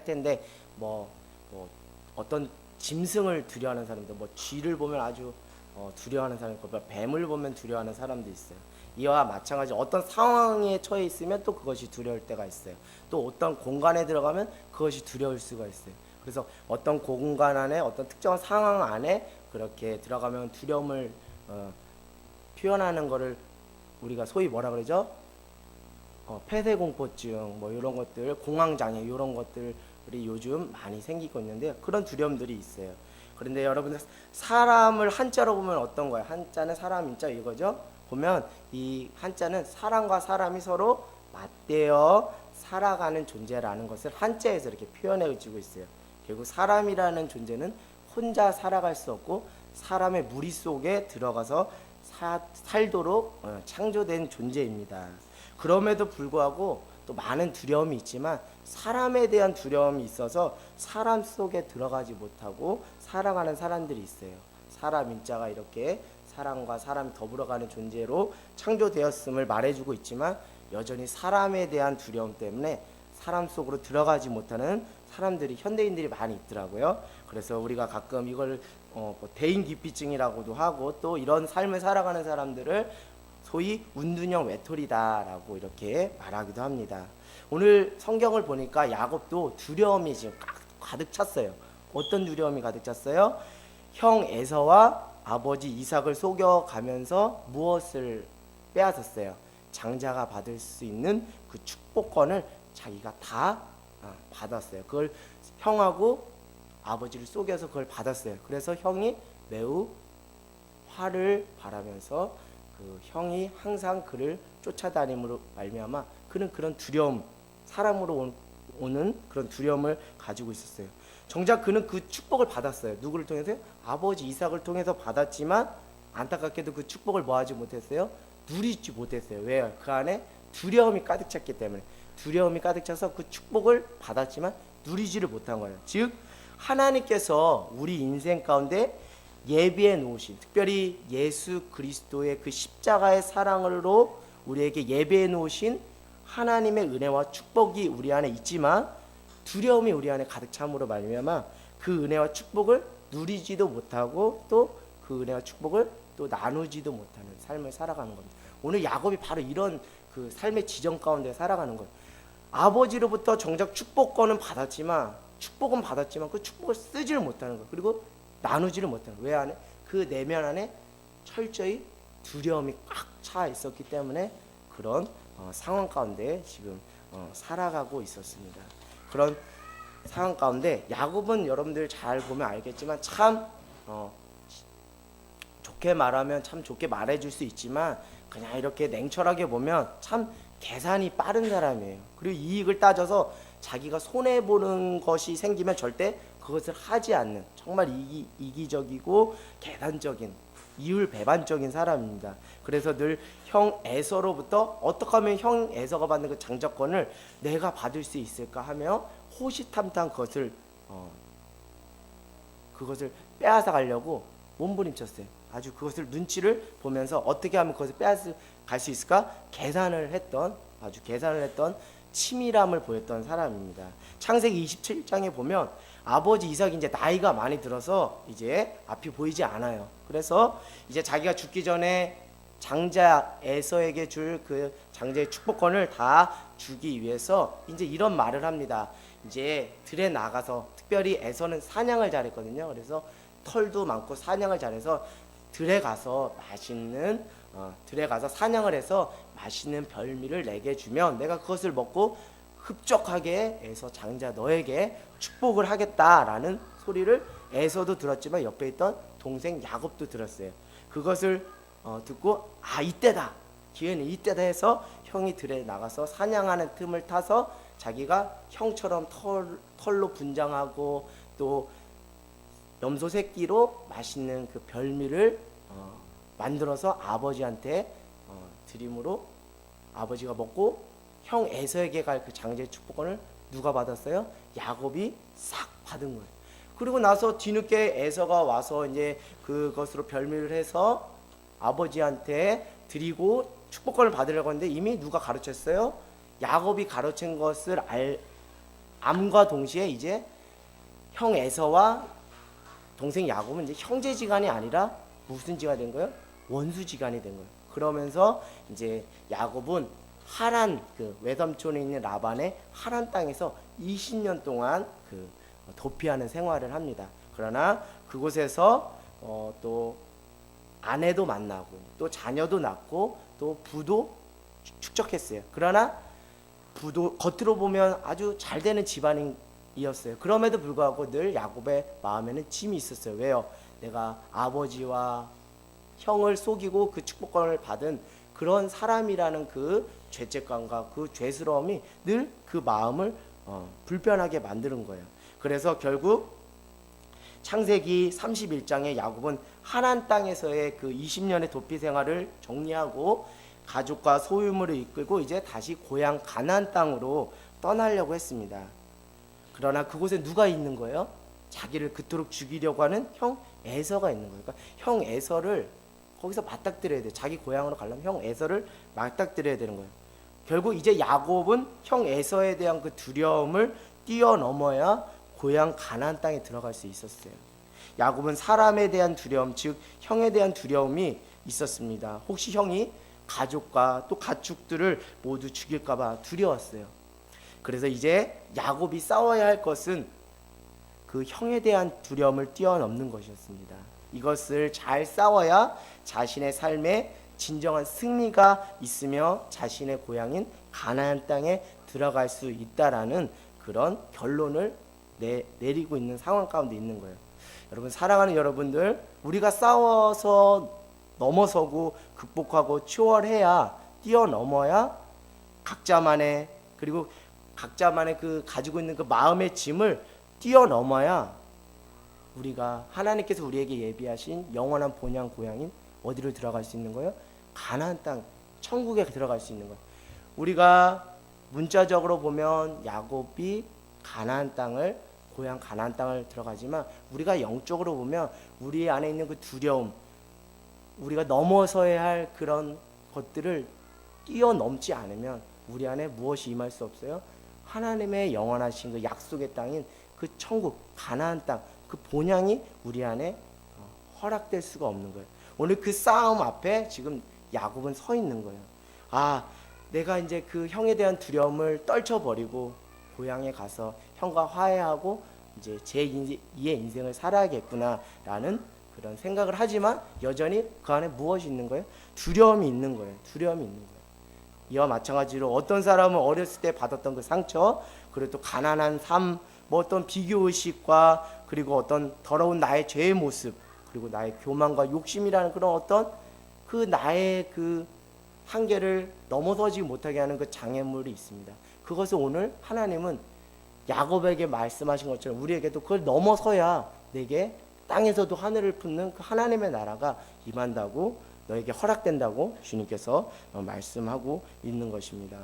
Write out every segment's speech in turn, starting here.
텐데 뭐 어떤 짐승을 두려워하는 사람도, 뭐 쥐를 보면 아주 두려워하는 사람이 있고, 뱀을 보면 두려워하는 사람도 있어요. 이와 마찬가지 어떤 상황에 처해 있으면 또 그것이 두려울 때가 있어요. 또 어떤 공간에 들어가면 그것이 두려울 수가 있어요. 그래서 어떤 공간 안에 어떤 특정한 상황 안에 그렇게 들어가면 두려움을 표현하는 거를 우리가 소위 뭐라 그러죠? 폐쇄공포증 뭐 이런 것들, 공황장애 이런 것들이 요즘 많이 생기고 있는데, 그런 두려움들이 있어요. 그런데 여러분들, 사람을 한자로 보면 어떤 거예요? 한자는 사람 인자 이거죠. 보면 이 한자는 사람과 사람이 서로 맞대어 살아가는 존재라는 것을 한자에서 이렇게 표현해주고 있어요. 결국 사람이라는 존재는 혼자 살아갈 수 없고 사람의 무리 속에 들어가서 살도록 창조된 존재입니다. 그럼에도 불구하고 또 많은 두려움이 있지만 사람에 대한 두려움이 있어서 사람 속에 들어가지 못하고 살아가는 사람들이 있어요. 사람 인자가 이렇게 사람과 사람이 더불어가는 존재로 창조되었음을 말해주고 있지만, 여전히 사람에 대한 두려움 때문에 사람 속으로 들어가지 못하는 사람들이, 현대인들이 많이 있더라고요. 그래서 우리가 가끔 이걸 대인기피증이라고도 하고, 또 이런 삶을 살아가는 사람들을 소위 운둔형 외톨이다라고 이렇게 말하기도 합니다. 오늘 성경을 보니까 야곱도 두려움이 지금 가득 찼어요. 어떤 두려움이 가득 찼어요? 형 에서와 아버지 이삭을 속여가면서 무엇을 빼앗았어요? 장자가 받을 수 있는 그 축복권을 자기가 다 받았어요. 그걸 형하고 아버지를 속여서 그걸 받았어요. 그래서 형이 매우 화를 바라면서 그 형이 항상 그를 쫓아다님으로 말미암아 그는 그런 두려움, 사람으로 오는 그런 두려움을 가지고 있었어요. 정작 그는 그 축복을 받았어요. 누구를 통해서요? 아버지 이삭을 통해서 받았지만 안타깝게도 그 축복을 뭐하지 못했어요? 누리지 못했어요. 왜요? 그 안에 두려움이 가득 찼기 때문에. 두려움이 가득 차서 그 축복을 받았지만 누리지를 못한 거예요. 즉 하나님께서 우리 인생 가운데 예비해 놓으신, 특별히 예수 그리스도의 그 십자가의 사랑으로 우리에게 예비해 놓으신 하나님의 은혜와 축복이 우리 안에 있지만, 두려움이 우리 안에 가득 참으로 말미암아 그 은혜와 축복을 누리지도 못하고 또 그 은혜와 축복을 또 나누지도 못하는 삶을 살아가는 겁니다. 오늘 야곱이 바로 이런 그 삶의 지정 가운데 살아가는 거예요. 아버지로부터 정작 축복권은 받았지만, 축복은 받았지만 그 축복을 쓰지를 못하는 거예요. 그리고 나누지를 못하는 거예요. 왜 안에? 그 내면 안에 철저히 두려움이 꽉 차 있었기 때문에 그런 상황 가운데 지금 살아가고 있었습니다. 그런 상황 가운데 야곱은 여러분들 잘 보면 알겠지만 참 좋게 말하면 참 좋게 말해줄 수 있지만, 그냥 이렇게 냉철하게 보면 참 계산이 빠른 사람이에요. 그리고 이익을 따져서 자기가 손해보는 것이 생기면 절대 그것을 하지 않는, 정말 이기적이고 계산적인, 이율배반적인 사람입니다. 그래서 늘 형 에서로부터 어떻게 하면 형 에서가 받는 그 장자권을 내가 받을 수 있을까 하며 호시탐탐 그것을 빼앗아 가려고 몸부림쳤어요. 아주 그것을 눈치를 보면서 어떻게 하면 그것을 빼앗아 갈 수 있을까 계산을 했던, 아주 계산을 했던 치밀함을 보였던 사람입니다. 창세기 27장에 보면 아버지 이삭이 이제 나이가 많이 들어서 이제 앞이 보이지 않아요. 그래서 이제 자기가 죽기 전에 장자 에서에게 줄 그 장자의 축복권을 다 주기 위해서 이제 이런 말을 합니다. 이제 들에 나가서, 특별히 에서는 사냥을 잘했거든요. 그래서 털도 많고 사냥을 잘해서 들에 가서 들에 가서 사냥을 해서 맛있는 별미를 내게 주면 내가 그것을 먹고 흡족하게 해서 장자 너에게 축복을 하겠다라는 소리를 에서도 들었지만 옆에 있던 동생 야곱도 들었어요. 그것을 듣고 이때다, 기회는 이때다 해서 형이 들에 나가서 사냥하는 틈을 타서 자기가 형처럼 털로 분장하고 또 염소 새끼로 맛있는 그 별미를 만들어서 아버지한테 드림으로 아버지가 먹고 형 에서에게 갈 그 장자의 축복권을 누가 받았어요? 야곱이 싹 받은 거예요. 그리고 나서 뒤늦게 에서가 와서 이제 그것으로 별미를 해서 아버지한테 드리고 축복권을 받으려고 하는데 이미 누가 가르쳤어요? 야곱이 가르친 것을 암과 동시에 이제 형 에서와 동생 야곱은 이제 형제지간이 아니라 무슨 지가 된 거예요? 원수지간이 된 거예요. 그러면서 이제 야곱은 하란 그 외삼촌에 있는 라반의 하란 땅에서 20년 동안 그 도피하는 생활을 합니다. 그러나 그곳에서 또 아내도 만나고 또 자녀도 낳고 또 부도 축적했어요. 그러나 부도 겉으로 보면 아주 잘 되는 집안이었어요. 그럼에도 불구하고 늘 야곱의 마음에는 짐이 있었어요. 왜요? 내가 아버지와 형을 속이고 그 축복권을 받은 그런 사람이라는 그 죄책감과 그 죄스러움이 늘 그 마음을 불편하게 만드는 거예요. 그래서 결국 창세기 31장에 야곱은 하란 땅에서의 그 20년의 도피 생활을 정리하고 가족과 소유물을 이끌고 이제 다시 고향 가나안 땅으로 떠나려고 했습니다. 그러나 그곳에 누가 있는 거예요? 자기를 그토록 죽이려고 하는 형 에서가 있는 거예요. 그러니까 형 에서를 거기서 맞닥뜨려야 돼. 자기 고향으로 가려면 형 에서를 맞닥뜨려야 되는 거예요. 결국 이제 야곱은 형 에서에 대한 그 두려움을 뛰어넘어야 고향 가나안 땅에 들어갈 수 있었어요. 야곱은 사람에 대한 두려움, 즉 형에 대한 두려움이 있었습니다. 혹시 형이 가족과 또 가축들을 모두 죽일까 봐 두려웠어요. 그래서 이제 야곱이 싸워야 할 것은 그 형에 대한 두려움을 뛰어넘는 것이었습니다. 이것을 잘 싸워야 자신의 삶에 진정한 승리가 있으며 자신의 고향인 가나안 땅에 들어갈 수 있다라는 그런 결론을 내리고 있는 상황 가운데 있는 거예요. 여러분, 사랑하는 여러분들, 우리가 싸워서 넘어서고 극복하고 추월해야, 뛰어넘어야 각자만의, 그리고 각자만의 그 가지고 있는 그 마음의 짐을 뛰어넘어야 우리가 하나님께서 우리에게 예비하신 영원한 본향 고향인 어디로 들어갈 수 있는 거예요? 가나안 땅, 천국에 들어갈 수 있는 거예요. 우리가 문자적으로 보면 야곱이 가나안 땅을, 고향 가나안 땅을 들어가지만 우리가 영적으로 보면 우리 안에 있는 그 두려움, 우리가 넘어서야 할 그런 것들을 뛰어넘지 않으면 우리 안에 무엇이 임할 수 없어요? 하나님의 영원하신 그 약속의 땅인 그 천국, 가나안 땅, 그 본향이 우리 안에 허락될 수가 없는 거예요. 오늘 그 싸움 앞에 지금 야곱은 서 있는 거예요. 아, 내가 이제 그 형에 대한 두려움을 떨쳐버리고 고향에 가서 형과 화해하고 이제 제2의 인생을 살아야겠구나라는 그런 생각을 하지만 여전히 그 안에 무엇이 있는 거예요? 두려움이 있는 거예요. 두려움이 있는 거예요. 이와 마찬가지로 어떤 사람은 어렸을 때 받았던 그 상처, 그리고 또 가난한 삶, 뭐 어떤 비교의식과 그리고 어떤 더러운 나의 죄의 모습, 그리고 나의 교만과 욕심이라는 그런 어떤 그 나의 그 한계를 넘어서지 못하게 하는 그 장애물이 있습니다. 그것을 오늘 하나님은 야곱에게 말씀하신 것처럼 우리에게도 그걸 넘어서야 내게 땅에서도 하늘을 품는 그 하나님의 나라가 임한다고, 너에게 허락된다고 주님께서 말씀하고 있는 것입니다.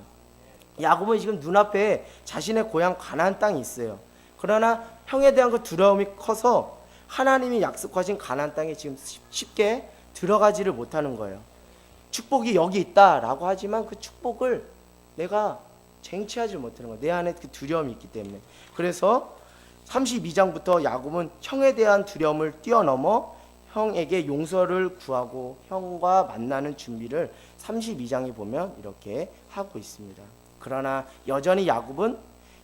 야곱은 지금 눈앞에 자신의 고향 가나안 땅이 있어요. 그러나 형에 대한 그 두려움이 커서 하나님이 약속하신 가나안 땅에 지금 쉽게 들어가지를 못하는 거예요. 축복이 여기 있다라고 하지만 그 축복을 내가 쟁취하지 못하는 거예요. 내 안에 그 두려움이 있기 때문에. 그래서 32장부터 야곱은 형에 대한 두려움을 뛰어넘어 형에게 용서를 구하고 형과 만나는 준비를 32장에 보면 이렇게 하고 있습니다. 그러나 여전히 야곱은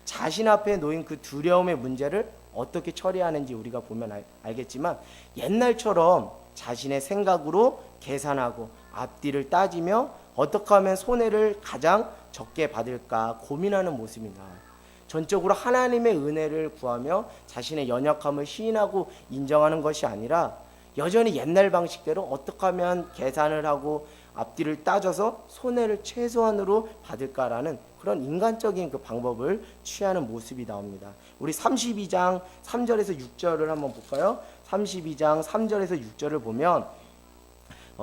자신 앞에 놓인 그 두려움의 문제를 어떻게 처리하는지 우리가 보면 알겠지만 옛날처럼 자신의 생각으로 계산하고 앞뒤를 따지며 어떻게 하면 손해를 가장 적게 받을까 고민하는 모습이 나와요. 전적으로 하나님의 은혜를 구하며 자신의 연약함을 시인하고 인정하는 것이 아니라 여전히 옛날 방식대로 어떻게 하면 계산을 하고 앞뒤를 따져서 손해를 최소한으로 받을까라는 그런 인간적인 그 방법을 취하는 모습이 나옵니다. 우리 32장 3절에서 6절을 한번 볼까요? 32장 3절에서 6절을 보면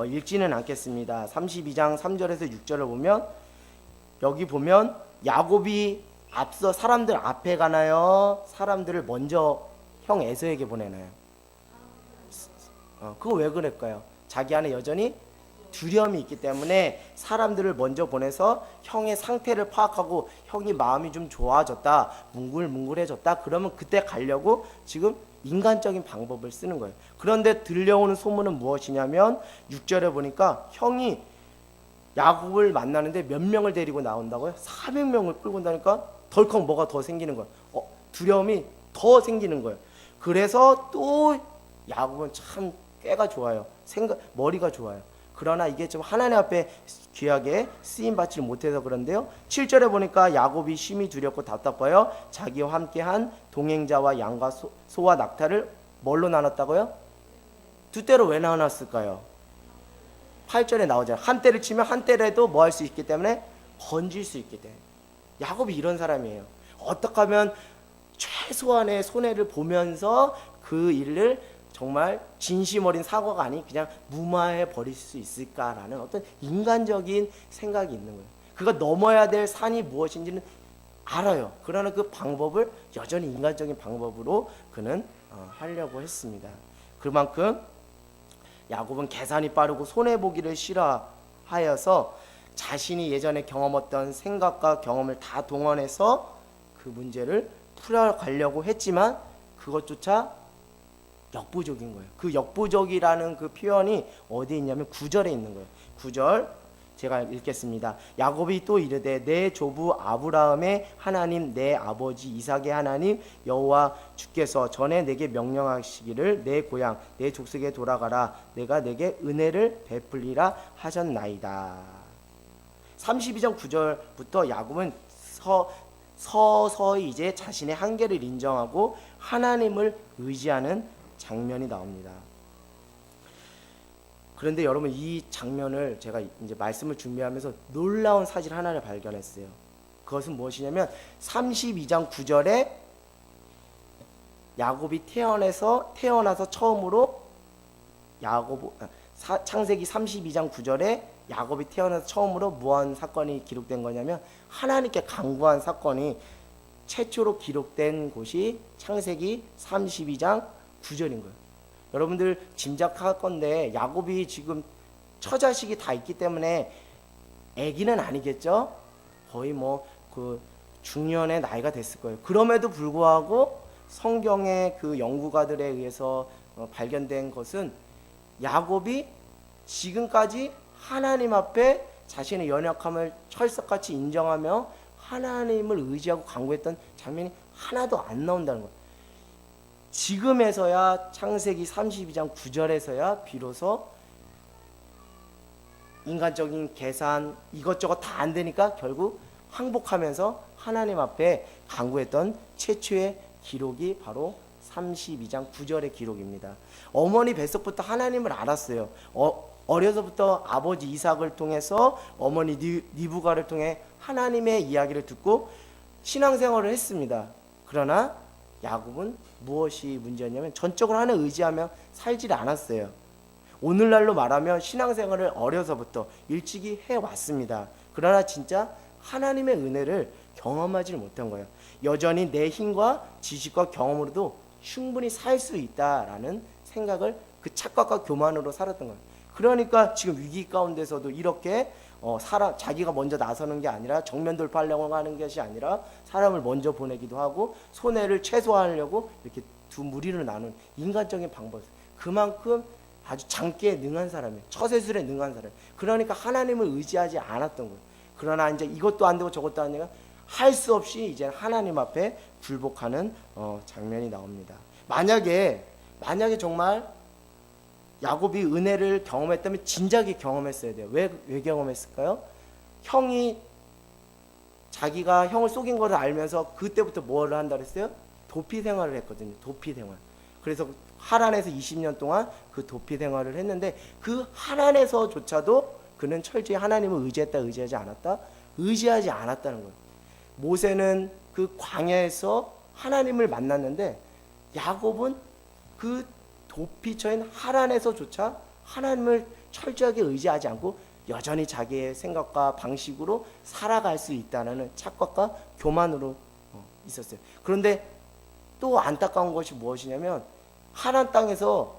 읽지는 않겠습니다. 32장 3절에서 6절을 보면 여기 보면 야곱이 앞서 사람들 앞에 가나요? 사람들을 먼저 형 에서에게 보내나요? 그거 왜 그럴까요? 자기 안에 여전히 두려움이 있기 때문에 사람들을 먼저 보내서 형의 상태를 파악하고 형이 마음이 좀 좋아졌다, 뭉글뭉글해졌다, 그러면 그때 가려고 지금 인간적인 방법을 쓰는 거예요. 그런데 들려오는 소문은 무엇이냐면 6절에 보니까 형이 야곱을 만나는데 몇 명을 데리고 나온다고요? 400명을 끌고 온다니까 덜컥 뭐가 더 생기는 거예요. 두려움이 더 생기는 거예요. 그래서 또 야곱은 참 꾀가 좋아요. 머리가 좋아요. 그러나 이게 좀 하나님 앞에 귀하게 쓰임받지 못해서 그런데요. 7절에 보니까 야곱이 심히 두렵고 답답하여 자기와 함께한 동행자와 양과 소와 낙타를 뭘로 나눴다고요? 두 떼로 왜 나눴을까요? 8절에 나오잖아요. 한 떼를 치면 한 떼라도 뭐 할 수 있기 때문에 건질 수 있기 때문에. 야곱이 이런 사람이에요. 어떻게 하면 최소한의 손해를 보면서 그 일을 정말 진심 어린 사고가 아닌 그냥 무마해 버릴 수 있을까라는 어떤 인간적인 생각이 있는 거예요. 그가 넘어야 될 산이 무엇인지는 알아요. 그러나 그 방법을 여전히 인간적인 방법으로 그는 하려고 했습니다. 그만큼 야곱은 계산이 빠르고 손해보기를 싫어하여서 자신이 예전에 경험했던 생각과 경험을 다 동원해서 그 문제를 풀어가려고 했지만 그것조차 역부족인 거예요. 그 역부족이라는 그 표현이 어디에 있냐면 9절에 있는 거예요. 9절 제가 읽겠습니다. 야곱이 또 이르되 내 조부 아브라함의 하나님 내 아버지 이삭의 하나님 여호와 주께서 전에 내게 명령하시기를 내 고향 내 족속에 돌아가라 내가 내게 은혜를 베풀리라 하셨나이다. 32장 9절부터 야곱은 서서히 이제 자신의 한계를 인정하고 하나님을 의지하는 장면이 나옵니다. 그런데 여러분 이 장면을 제가 이제 말씀을 준비하면서 놀라운 사실 하나를 발견했어요. 그것은 무엇이냐면 32장 9절에 야곱이 태어나서 처음으로 창세기 32장 9절에 야곱이 태어나서 처음으로 무한 사건이 기록된 거냐면 하나님께 간구한 사건이 최초로 기록된 곳이 창세기 32장 9절인 거예요. 여러분들 짐작할 건데 야곱이 지금 처자식이 다 있기 때문에 아기는 아니겠죠? 거의 뭐 그 중년의 나이가 됐을 거예요. 그럼에도 불구하고 성경의 그 연구가들에 의해서 발견된 것은 야곱이 지금까지 하나님 앞에 자신의 연약함을 철석같이 인정하며 하나님을 의지하고 간구했던 장면이 하나도 안 나온다는 거예요. 지금에서야 창세기 32장 9절에서야 비로소 인간적인 계산 이것저것 다 안 되니까 결국 항복하면서 하나님 앞에 간구했던 최초의 기록이 바로 32장 9절의 기록입니다. 어머니 뱃속부터 하나님을 알았어요. 어려서부터 아버지 이삭을 통해서 어머니 리브가를 통해 하나님의 이야기를 듣고 신앙생활을 했습니다. 그러나 야곱은 무엇이 문제였냐면 전적으로 하나님 의지하며 살지를 않았어요. 오늘날로 말하면 신앙생활을 어려서부터 일찍이 해왔습니다. 그러나 진짜 하나님의 은혜를 경험하지 못한 거예요. 여전히 내 힘과 지식과 경험으로도 충분히 살 수 있다라는 생각을 그 착각과 교만으로 살았던 거예요. 그러니까 지금 위기 가운데서도 이렇게 자기가 먼저 나서는 게 아니라 정면 돌파하려고 하는 것이 아니라 사람을 먼저 보내기도 하고 손해를 최소화하려고 이렇게 두 무리를 나눈 인간적인 방법. 그만큼 아주 장기에 능한 사람이에요. 처세술에 능한 사람. 그러니까 하나님을 의지하지 않았던 거예요. 그러나 이제 이것도 안 되고 저것도 안 되고 할 수 없이 이제 하나님 앞에 굴복하는 장면이 나옵니다. 만약에 정말 야곱이 은혜를 경험했다면 진작에 경험했어야 돼요. 왜 경험했을까요? 형이 자기가 형을 속인 것을 알면서 그때부터 뭐를 한다 그랬어요? 도피 생활을 했거든요. 도피 생활. 그래서 하란에서 20년 동안 그 도피 생활을 했는데 그 하란에서조차도 그는 철저히 하나님을 의지하지 않았다? 의지하지 않았다는 거예요. 모세는 그 광야에서 하나님을 만났는데 야곱은 그 도피처인 하란에서조차 하나님을 철저하게 의지하지 않고 여전히 자기의 생각과 방식으로 살아갈 수 있다는 착각과 교만으로 있었어요. 그런데 또 안타까운 것이 무엇이냐면 하란 땅에서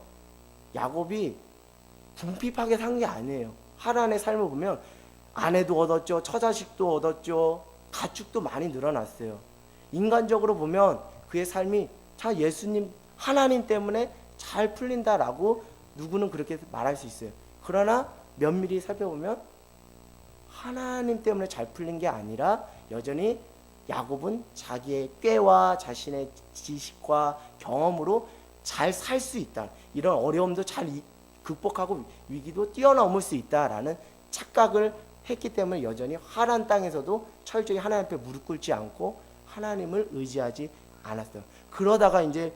야곱이 궁핍하게 산 게 아니에요. 하란의 삶을 보면 아내도 얻었죠, 처자식도 얻었죠, 가축도 많이 늘어났어요. 인간적으로 보면 그의 삶이 자 예수님 하나님 때문에 잘 풀린다라고 누구는 그렇게 말할 수 있어요. 그러나 면밀히 살펴보면 하나님 때문에 잘 풀린 게 아니라 여전히 야곱은 자기의 꾀와 자신의 지식과 경험으로 잘 살 수 있다, 이런 어려움도 잘 극복하고 위기도 뛰어넘을 수 있다라는 착각을 했기 때문에 여전히 하란 땅에서도 철저히 하나님 앞에 무릎 꿇지 않고 하나님을 의지하지 않았어요. 그러다가 이제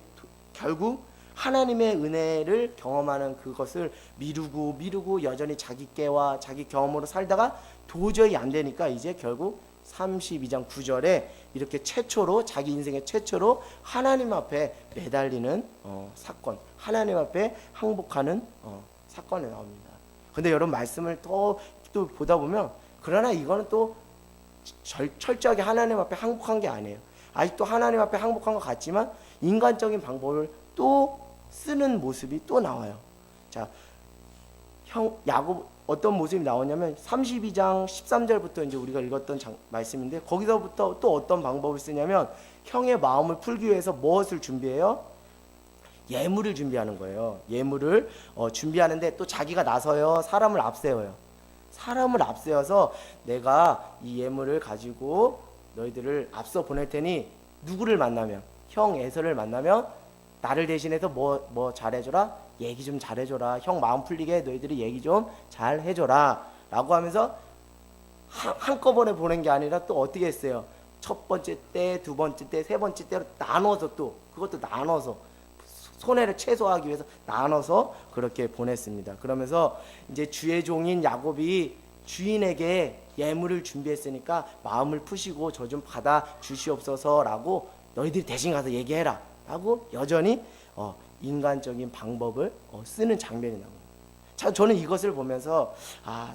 결국 하나님의 은혜를 경험하는 그것을 미루고 여전히 자기 깨와 자기 경험으로 살다가 도저히 안 되니까 이제 결국 32장 9절에 이렇게 최초로 자기 인생의 최초로 하나님 앞에 매달리는 사건, 하나님 앞에 항복하는 사건이 나옵니다. 근데 여러분 말씀을 또 보다 보면 그러나 이거는 또 철저하게 하나님 앞에 항복한 게 아니에요. 아직도 하나님 앞에 항복한 것 같지만 인간적인 방법을 또 쓰는 모습이 또 나와요. 자, 야곱 어떤 모습이 나오냐면 32장 13절부터 이제 우리가 읽었던 말씀인데 거기서부터 또 어떤 방법을 쓰냐면 형의 마음을 풀기 위해서 무엇을 준비해요? 예물을 준비하는 거예요. 예물을 준비하는데 또 자기가 나서요. 사람을 앞세워요. 사람을 앞세워서 내가 이 예물을 가지고 너희들을 앞서 보낼 테니 누구를 만나면 형 에서를 만나면 나를 대신해서 뭐 잘해줘라, 얘기 좀 잘해줘라, 형 마음 풀리게 너희들이 얘기 좀 잘해줘라 라고 하면서 한꺼번에 보낸 게 아니라 또 어떻게 했어요? 첫 번째 때, 두 번째 때, 세 번째 때로 나눠서 또 그것도 나눠서 손해를 최소화하기 위해서 나눠서 그렇게 보냈습니다. 그러면서 이제 주의 종인 야곱이 주인에게 예물을 준비했으니까 마음을 푸시고 저 좀 받아 주시옵소서라고 너희들이 대신 가서 얘기해라 라고 여전히 인간적인 방법을 쓰는 장면이 나옵니다. 자, 저는 이것을 보면서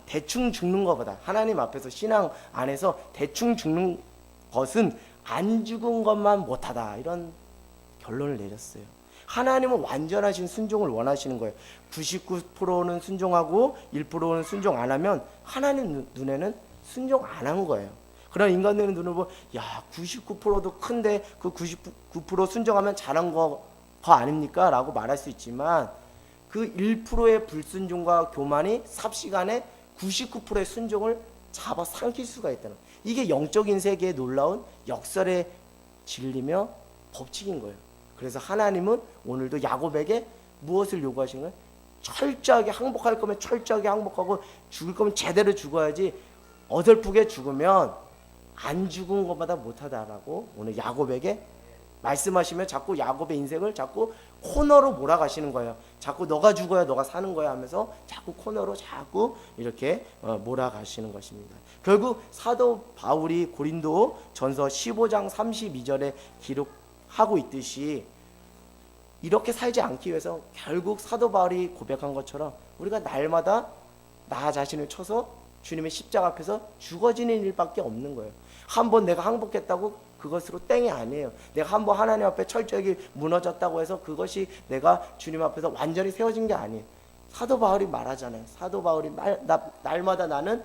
대충 죽는 것보다 하나님 앞에서 신앙 안에서 대충 죽는 것은 안 죽은 것만 못하다, 이런 결론을 내렸어요. 하나님은 완전하신 순종을 원하시는 거예요. 99%는 순종하고 1%는 순종 안 하면 하나님 눈에는 순종 안 한 거예요. 그러나 인간들의 눈을 보면 99%도 큰데 그 99% 순종하면 잘한 거 아닙니까? 라고 말할 수 있지만 그 1%의 불순종과 교만이 삽시간에 99%의 순종을 잡아 삼킬 수가 있다는 거예요. 이게 영적인 세계의 놀라운 역설의 진리며 법칙인 거예요. 그래서 하나님은 오늘도 야곱에게 무엇을 요구하시는 거예요? 철저하게 항복할 거면 철저하게 항복하고 죽을 거면 제대로 죽어야지 어설프게 죽으면 안 죽은 것보다 못하다라고 오늘 야곱에게 말씀하시면 자꾸 야곱의 인생을 자꾸 코너로 몰아가시는 거예요. 자꾸 너가 죽어야 너가 사는 거야 하면서 자꾸 코너로 자꾸 이렇게 몰아가시는 것입니다. 결국 사도 바울이 고린도 전서 15장 32절에 기록하고 있듯이 이렇게 살지 않기 위해서 결국 사도 바울이 고백한 것처럼 우리가 날마다 나 자신을 쳐서 주님의 십자가 앞에서 죽어지는 일밖에 없는 거예요. 한번 내가 항복했다고 그것으로 땡이 아니에요. 내가 한번 하나님 앞에 철저하게 무너졌다고 해서 그것이 내가 주님 앞에서 완전히 세워진 게 아니에요. 사도 바울이 말하잖아요. 사도 바울이 날마다 나는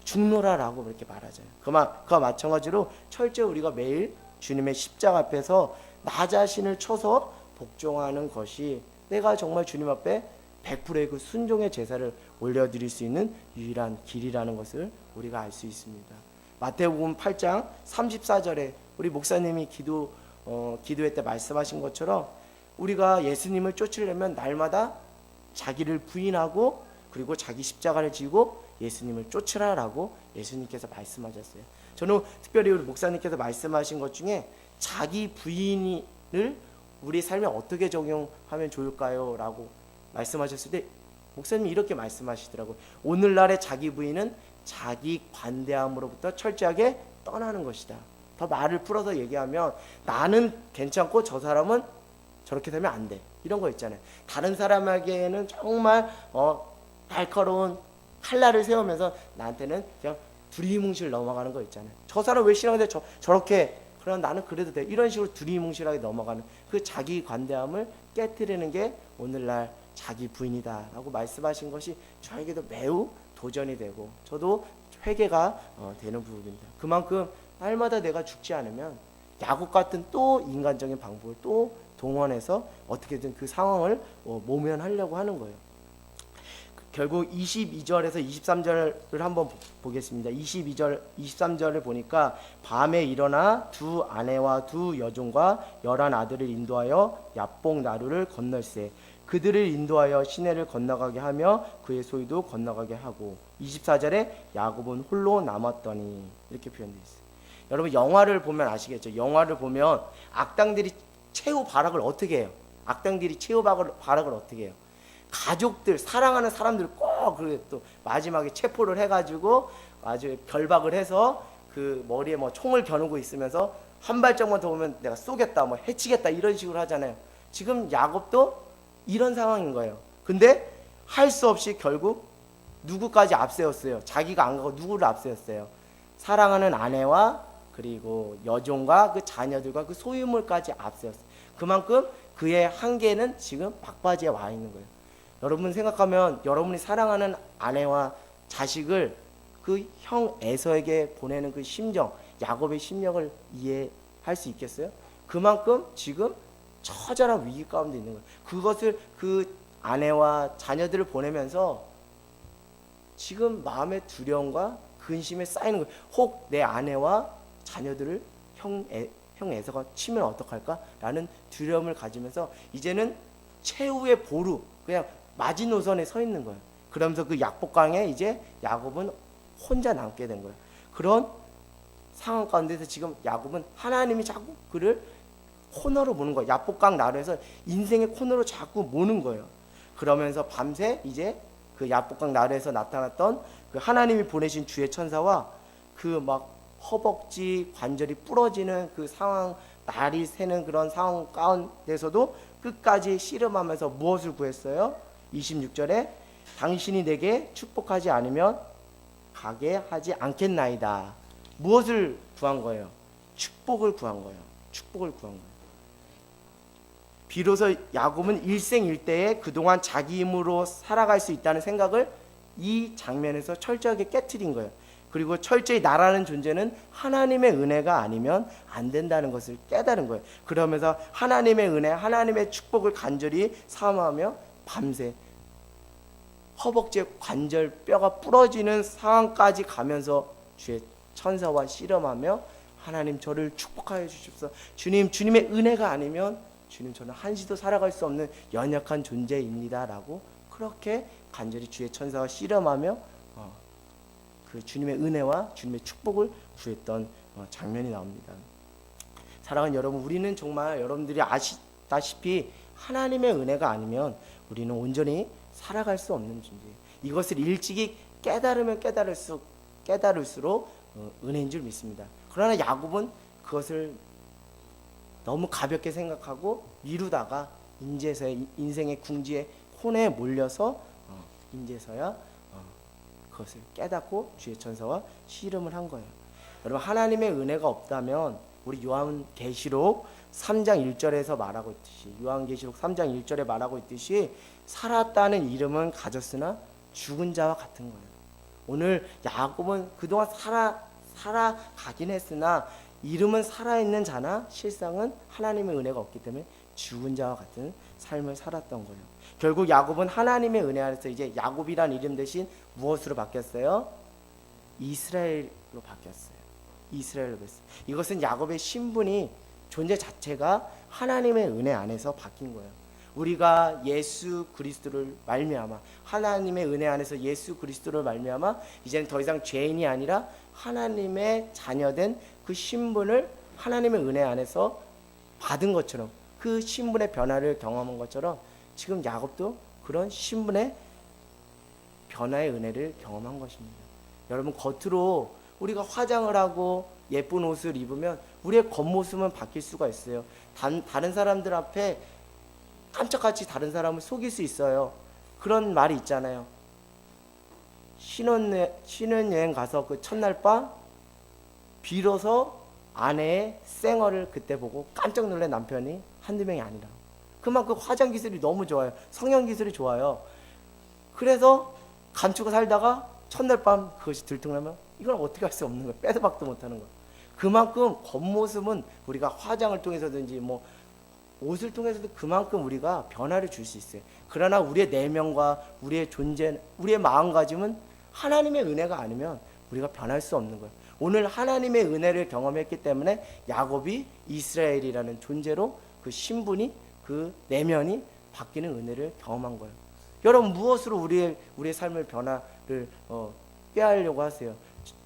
죽노라라고 그렇게 말하잖아요. 그와 마찬가지로 철저히 우리가 매일 주님의 십자가 앞에서 나 자신을 쳐서 복종하는 것이 내가 정말 주님 앞에 100%의 그 순종의 제사를 올려드릴 수 있는 유일한 길이라는 것을 우리가 알 수 있습니다. 마태복음 8장 34절에 우리 목사님이 기도회 때 말씀하신 것처럼 우리가 예수님을 쫓으려면 날마다 자기를 부인하고 그리고 자기 십자가를 지고 예수님을 쫓으라라고 예수님께서 말씀하셨어요. 저는 특별히 우리 목사님께서 말씀하신 것 중에 자기 부인을 우리 삶에 어떻게 적용하면 좋을까요? 라고 말씀하셨을 때 목사님이 이렇게 말씀하시더라고요. 오늘날의 자기 부인은 자기 관대함으로부터 철저하게 떠나는 것이다. 더 말을 풀어서 얘기하면 나는 괜찮고 저 사람은 저렇게 되면 안 돼. 이런 거 있잖아요. 다른 사람에게는 정말 날카로운 칼날을 세우면서 나한테는 그냥 두리뭉실 넘어가는 거 있잖아요. 저 사람 왜 싫어하는데 저렇게 그럼 나는 그래도 돼. 이런 식으로 두리뭉실하게 넘어가는 그 자기 관대함을 깨트리는 게 오늘날 자기 부인이다 라고 말씀하신 것이 저에게도 매우 도전이 되고 저도 회개가 되는 부분입니다. 그만큼 날마다 내가 죽지 않으면 야곱 같은 또 인간적인 방법을 또 동원해서 어떻게든 그 상황을 모면하려고 하는 거예요. 결국 22절에서 23절을 한번 보겠습니다. 22절, 23절을 보니까 밤에 일어나 두 아내와 두 여종과 11 아들을 인도하여 야복 나루를 건널세. 그들을 인도하여 시내를 건너가게 하며 그의 소유도 건너가게 하고 24절에 야곱은 홀로 남았더니 이렇게 표현되어 있어요. 여러분 영화를 보면 아시겠죠? 영화를 보면 악당들이 최후 발악을 어떻게 해요? 악당들이 최후 발악을 어떻게 해요? 가족들, 사랑하는 사람들 꼭 또 마지막에 체포를 해가지고 아주 결박을 해서 그 머리에 뭐 총을 겨누고 있으면서 한 발짝만 더 오면 내가 쏘겠다, 뭐 해치겠다 이런 식으로 하잖아요. 지금 야곱도 이런 상황인 거예요. 근데 할 수 없이 결국 누구까지 앞세웠어요? 자기가 안 가고 누구를 앞세웠어요? 사랑하는 아내와 그리고 여종과 그 자녀들과 그 소유물까지 앞세웠어요. 그만큼 그의 한계는 지금 막바지에 와 있는 거예요. 여러분 생각하면 여러분이 사랑하는 아내와 자식을 그 형 에서에게 보내는 그 심정, 야곱의 심령을 이해할 수 있겠어요? 그만큼 지금 처절한 위기 가운데 있는 거예요. 그것을 그 아내와 자녀들을 보내면서 지금 마음의 두려움과 근심에 쌓이는 거예요. 혹 내 아내와 자녀들을 형 에서가 치면 어떡할까? 라는 두려움을 가지면서 이제는 최후의 보루, 그냥 마지노선에 서 있는 거예요. 그러면서 그 약복강에 이제 야곱은 혼자 남게 된 거예요. 그런 상황 가운데서 지금 야곱은 하나님이 자꾸 그를 코너로 모는 거예요. 약복강 나루에서 인생의 코너로 자꾸 모는 거예요. 그러면서 밤새 이제 그 약복강 나루에서 나타났던 그 하나님이 보내신 주의 천사와 그 막 허벅지 관절이 부러지는 그 상황, 날이 새는 그런 상황 가운데서도 끝까지 씨름하면서 무엇을 구했어요? 26절에 당신이 내게 축복하지 않으면 가게 하지 않겠나이다. 무엇을 구한 거예요? 축복을 구한 거예요. 축복을 구한 거예요. 비로소 야곱은 일생일대에 그동안 자기 힘으로 살아갈 수 있다는 생각을 이 장면에서 철저하게 깨트린 거예요. 그리고 철저히 나라는 존재는 하나님의 은혜가 아니면 안 된다는 것을 깨달은 거예요. 그러면서 하나님의 은혜, 하나님의 축복을 간절히 사모하며 밤새 허벅지의 관절 뼈가 부러지는 상황까지 가면서 주의 천사와 씨름하며 하나님 저를 축복하여 주십시오. 주님의 은혜가 아니면 주님 저는 한시도 살아갈 수 없는 연약한 존재입니다 라고 그렇게 간절히 주의 천사와 씨름하며 그 주님의 은혜와 주님의 축복을 구했던 장면이 나옵니다. 사랑하는 여러분, 우리는 정말 여러분들이 아시다시피 하나님의 은혜가 아니면 우리는 온전히 살아갈 수 없는 존재예요. 이것을 일찍이 깨달으면 깨달을수록 은혜인 줄 믿습니다. 그러나 야곱은 그것을 너무 가볍게 생각하고 미루다가 인제서야 인생의 궁지에 혼에 몰려서 인제서야 그것을 깨닫고 주의 천사와 씨름을 한 거예요. 여러분 하나님의 은혜가 없다면 우리 요한계시록 3장 1절에서 말하고 있듯이 요한계시록 3장 1절에 말하고 있듯이 살았다는 이름은 가졌으나 죽은 자와 같은 거예요. 오늘 야곱은 그동안 살아가긴 했으나 이름은 살아있는 자나 실상은 하나님의 은혜가 없기 때문에 죽은 자와 같은 삶을 살았던 거예요. 결국 야곱은 하나님의 은혜 안에서 이제 야곱이란 이름 대신 무엇으로 바뀌었어요? 이스라엘로 바뀌었어요. 이스라엘로 바뀌었어요. 이것은 야곱의 신분이 존재 자체가 하나님의 은혜 안에서 바뀐 거예요. 우리가 예수 그리스도를 말미암아 하나님의 은혜 안에서 예수 그리스도를 말미암아 이제는 더 이상 죄인이 아니라 하나님의 자녀된 그 신분을 하나님의 은혜 안에서 받은 것처럼 그 신분의 변화를 경험한 것처럼 지금 야곱도 그런 신분의 변화의 은혜를 경험한 것입니다. 여러분 겉으로 우리가 화장을 하고 예쁜 옷을 입으면 우리의 겉모습은 바뀔 수가 있어요. 다른 사람들 앞에 깜짝같이 다른 사람을 속일 수 있어요. 그런 말이 있잖아요. 신혼여행 가서 그 첫날 밤 비로소 아내의 쌩얼을 그때 보고 깜짝 놀란 남편이 한두 명이 아니라 그만큼 화장 기술이 너무 좋아요. 성형 기술이 좋아요. 그래서 감추고 살다가 첫날 밤 그것이 들통나면 이건 어떻게 할 수 없는 거예요. 빼도 박도 못하는 거예요. 그만큼 겉모습은 우리가 화장을 통해서든지 뭐 옷을 통해서도 그만큼 우리가 변화를 줄 수 있어요. 그러나 우리의 내면과 우리의 존재, 우리의 마음가짐은 하나님의 은혜가 아니면 우리가 변할 수 없는 거예요. 오늘 하나님의 은혜를 경험했기 때문에 야곱이 이스라엘이라는 존재로 그 신분이, 그 내면이 바뀌는 은혜를 경험한 거예요. 여러분, 무엇으로 우리의 삶의 변화를 꾀하려고 하세요?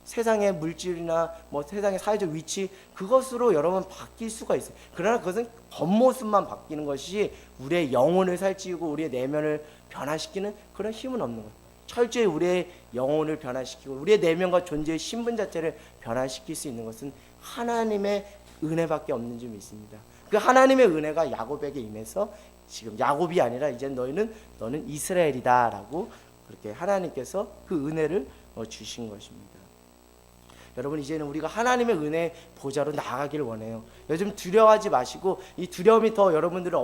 세상의 물질이나 뭐 세상의 사회적 위치, 그것으로 여러분 바뀔 수가 있어요. 그러나 그것은 겉모습만 바뀌는 것이 우리의 영혼을 살찌우고 우리의 내면을 변화시키는 그런 힘은 없는 거예요. 철저히 우리의 영혼을 변화시키고 우리의 내면과 존재의 신분 자체를 변화시킬 수 있는 것은 하나님의 은혜밖에 없는 줄 믿습니다. 그 하나님의 은혜가 야곱에게 임해서 지금 야곱이 아니라 이제 너는 이스라엘이다라고 그렇게 하나님께서 그 은혜를 주신 것입니다. 여러분, 이제는 우리가 하나님의 은혜 보좌로 나아가기를 원해요. 요즘 두려워하지 마시고 이 두려움이 더 여러분들을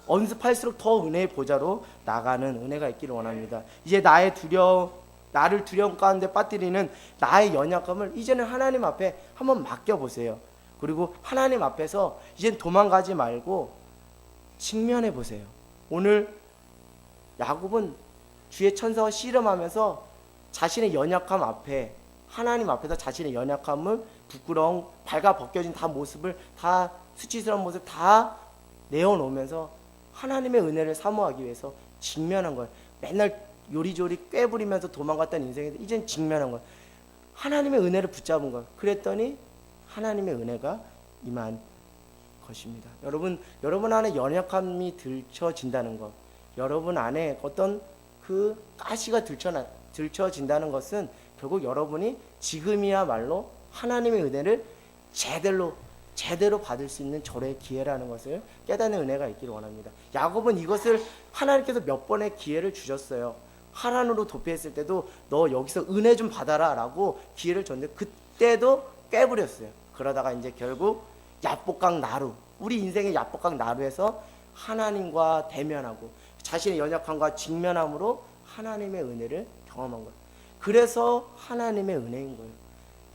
엄습할수록 더 은혜의 보좌로 나가는 은혜가 있기를 원합니다. 이제 나를 두려움 가운데 빠뜨리는 나의 연약함을 이제는 하나님 앞에 한번 맡겨보세요. 그리고 하나님 앞에서 이젠 도망가지 말고 직면해 보세요. 오늘 야곱은 주의 천사와 씨름하면서 자신의 연약함 앞에, 하나님 앞에서 자신의 연약함을, 부끄러움, 발가 벗겨진 다 모습을, 다 수치스러운 모습 다 내어놓으면서 하나님의 은혜를 사모하기 위해서 직면한 거예요. 맨날 요리조리 꾀부리면서 도망갔던 인생인데 이젠 직면한 거예요. 하나님의 은혜를 붙잡은 거예요. 그랬더니 하나님의 은혜가 임한 것입니다. 여러분 안에 연약함이 들춰진다는 것, 여러분 안에 어떤 그 가시가 들춰진다는 것은 결국 여러분이 지금이야말로 하나님의 은혜를 제대로 받을 수 있는 절호의 기회라는 것을 깨닫는 은혜가 있기를 원합니다. 야곱은 이것을 하나님께서 몇 번의 기회를 주셨어요. 하란으로 도피했을 때도 너 여기서 은혜 좀 받아라 라고 기회를 줬는데 그때도 깨부렸어요. 그러다가 이제 결국 야복강 나루, 우리 인생의 야복강 나루에서 하나님과 대면하고 자신의 연약함과 직면함으로 하나님의 은혜를 경험한 거예요. 그래서 하나님의 은혜인 거예요.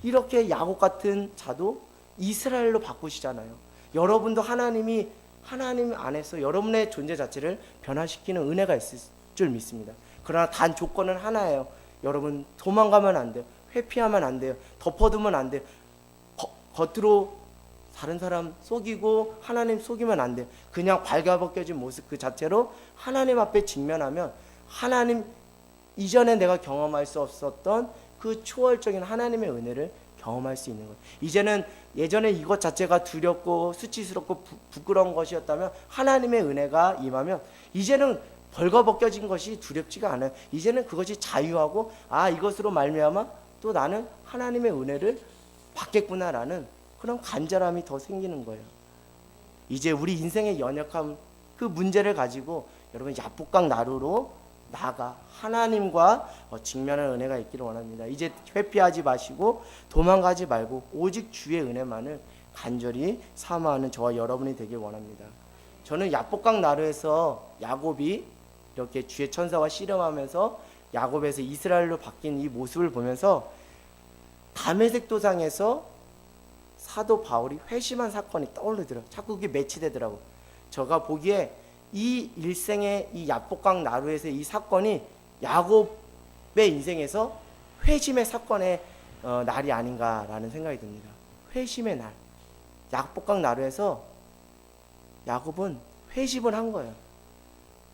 이렇게 야곱 같은 자도 이스라엘로 바꾸시잖아요. 여러분도 하나님 안에서 여러분의 존재 자체를 변화시키는 은혜가 있을 줄 믿습니다. 그러나 단 조건은 하나예요. 여러분, 도망가면 안 돼요. 회피하면 안 돼요. 덮어두면 안 돼요. 겉으로 다른 사람 속이고 하나님 속이면 안 돼요. 그냥 발가벗겨진 모습 그 자체로 하나님 앞에 직면하면 하나님 이전에 내가 경험할 수 없었던 그 초월적인 하나님의 은혜를 경험할 수 있는 거예요. 이제는 예전에 이것 자체가 두렵고 수치스럽고 부끄러운 것이었다면 하나님의 은혜가 임하면 이제는 벌거벗겨진 것이 두렵지가 않아요. 이제는 그것이 자유하고 이것으로 말미암아 또 나는 하나님의 은혜를 받겠구나라는 그런 간절함이 더 생기는 거예요. 이제 우리 인생의 연약함, 그 문제를 가지고 여러분 야복강 나루로 나아가 하나님과 직면한 은혜가 있기를 원합니다. 이제 회피하지 마시고 도망가지 말고 오직 주의 은혜만을 간절히 사모하는 저와 여러분이 되길 원합니다. 저는 야복강 나루에서 야곱이 이렇게 주의 천사와 씨름하면서 야곱에서 이스라엘로 바뀐 이 모습을 보면서 다메섹 도상에서 사도 바울이 회심한 사건이 떠오르더라고요. 자꾸 그게 매치되더라고요. 제가 보기에 이 일생의 이 야복강 나루에서의 이 사건이 야곱의 인생에서 회심의 사건의 날이 아닌가라는 생각이 듭니다. 회심의 날. 야복강 나루에서 야곱은 회심을 한 거예요.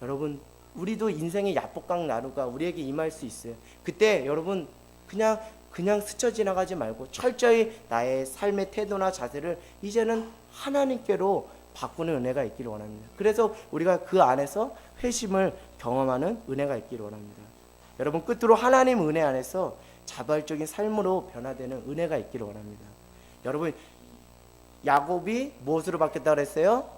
여러분, 우리도 인생의 야복강 나루가 우리에게 임할 수 있어요. 그때 여러분 그냥 스쳐 지나가지 말고 철저히 나의 삶의 태도나 자세를 이제는 하나님께로 바꾸는 은혜가 있기를 원합니다. 그래서 우리가 그 안에서 회심을 경험하는 은혜가 있기를 원합니다. 여러분, 끝으로 하나님 은혜 안에서 자발적인 삶으로 변화되는 은혜가 있기를 원합니다. 여러분, 야곱이 무엇으로 바뀌었다고 그랬어요?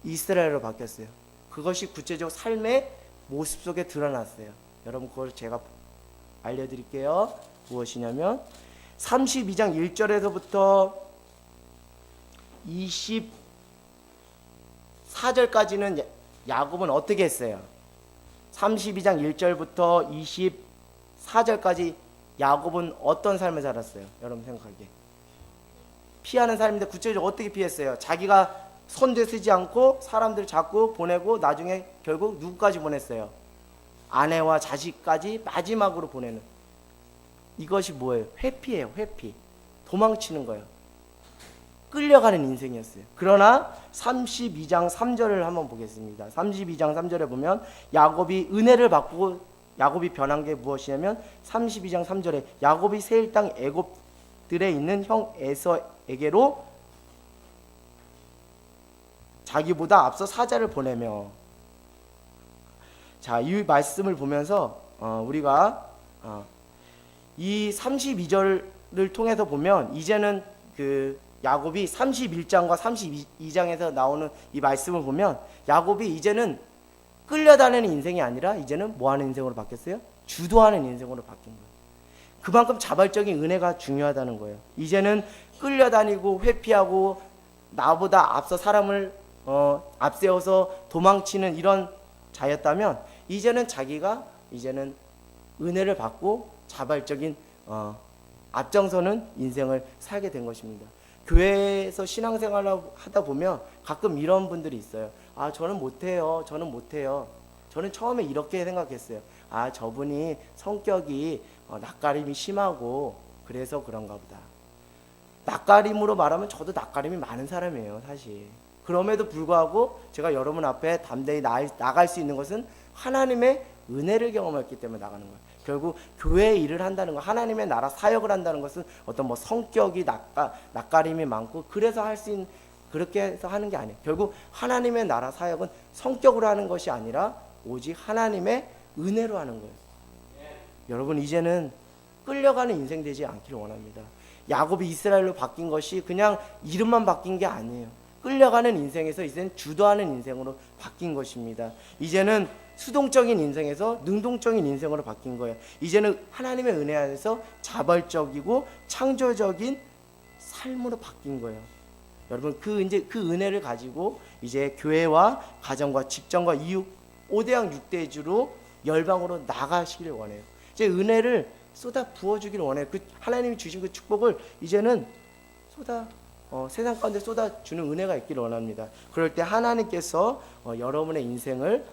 이스라엘로 바뀌었어요. 그것이 구체적 삶의 모습 속에 드러났어요. 여러분, 그걸 제가 알려드릴게요. 무엇이냐면 32장 1절에서부터 24절까지는 야곱은 어떻게 했어요? 32장 1절부터 4절까지 야곱은 어떤 삶을 살았어요? 여러분 생각하기에 피하는 삶인데 구체적으로 어떻게 피했어요? 자기가 손대 쓰지 않고 사람들 잡고 보내고 나중에 결국 누구까지 보냈어요? 아내와 자식까지 마지막으로 보내는, 이것이 뭐예요? 회피예요. 회피. 도망치는 거예요. 끌려가는 인생이었어요. 그러나 32장 3절을 한번 보겠습니다. 32장 3절에 보면 야곱이 은혜를 받고 야곱이 변한 게 무엇이냐면 32장 3절에 야곱이 세일 땅 애굽들에 있는 형 에서에게로 자기보다 앞서 사자를 보내며, 자, 이 말씀을 보면서 우리가 이 32절을 통해서 보면 이제는 그 야곱이 31장과 32장에서 나오는 이 말씀을 보면 야곱이 이제는 끌려다니는 인생이 아니라 이제는 뭐하는 인생으로 바뀌었어요? 주도하는 인생으로 바뀐 거예요. 그만큼 자발적인 은혜가 중요하다는 거예요. 이제는 끌려다니고 회피하고 나보다 앞서 사람을 앞세워서 도망치는 이런 자였다면 이제는 자기가 이제는 은혜를 받고 자발적인 앞장서는 인생을 살게 된 것입니다. 교회에서 신앙생활을 하다 보면 가끔 이런 분들이 있어요. 아, 저는 못해요. 저는 처음에 이렇게 생각했어요. 아, 저분이 성격이 낯가림이 심하고 그래서 그런가 보다. 낯가림으로 말하면 저도 낯가림이 많은 사람이에요, 사실. 그럼에도 불구하고 제가 여러분 앞에 담대히 나갈 수 있는 것은 하나님의 은혜를 경험했기 때문에 나가는 거예요. 결국 교회 일을 한다는 거, 하나님의 나라 사역을 한다는 것은 어떤 뭐 성격이 낯가림이 많고 그래서 할 수 있는, 그렇게 해서 하는 게 아니에요. 결국 하나님의 나라 사역은 성격으로 하는 것이 아니라 오직 하나님의 은혜로 하는 거예요. 여러분, 이제는 끌려가는 인생 되지 않기를 원합니다. 야곱이 이스라엘로 바뀐 것이 그냥 이름만 바뀐 게 아니에요. 끌려가는 인생에서 이제는 주도하는 인생으로 바뀐 것입니다. 이제는 수동적인 인생에서 능동적인 인생으로 바뀐 거예요. 이제는 하나님의 은혜 안에서 자발적이고 창조적인 삶으로 바뀐 거예요. 여러분, 그 은혜를 가지고 이제 교회와 가정과 직장과 이웃 5대양 6대주로 열방으로 나가시기를 원해요. 이제 은혜를 쏟아 부어주기를 원해요. 그 하나님이 주신 그 축복을 이제는 세상 가운데 쏟아주는 은혜가 있기를 원합니다. 그럴 때 하나님께서 여러분의 인생을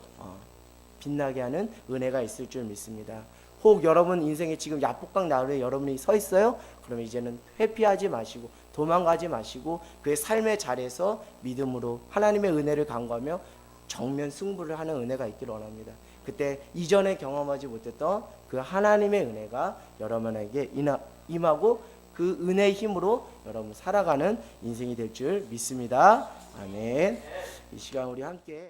빛나게 하는 은혜가 있을 줄 믿습니다. 혹 여러분 인생에 지금 야복강 나루에 여러분이 서 있어요? 그러면 이제는 회피하지 마시고 도망가지 마시고 그의 삶의 자리에서 믿음으로 하나님의 은혜를 간구하며 정면 승부를 하는 은혜가 있기를 원합니다. 그때 이전에 경험하지 못했던 그 하나님의 은혜가 여러분에게 임하고 그 은혜의 힘으로 여러분 살아가는 인생이 될 줄 믿습니다. 아멘. 이 시간 우리 함께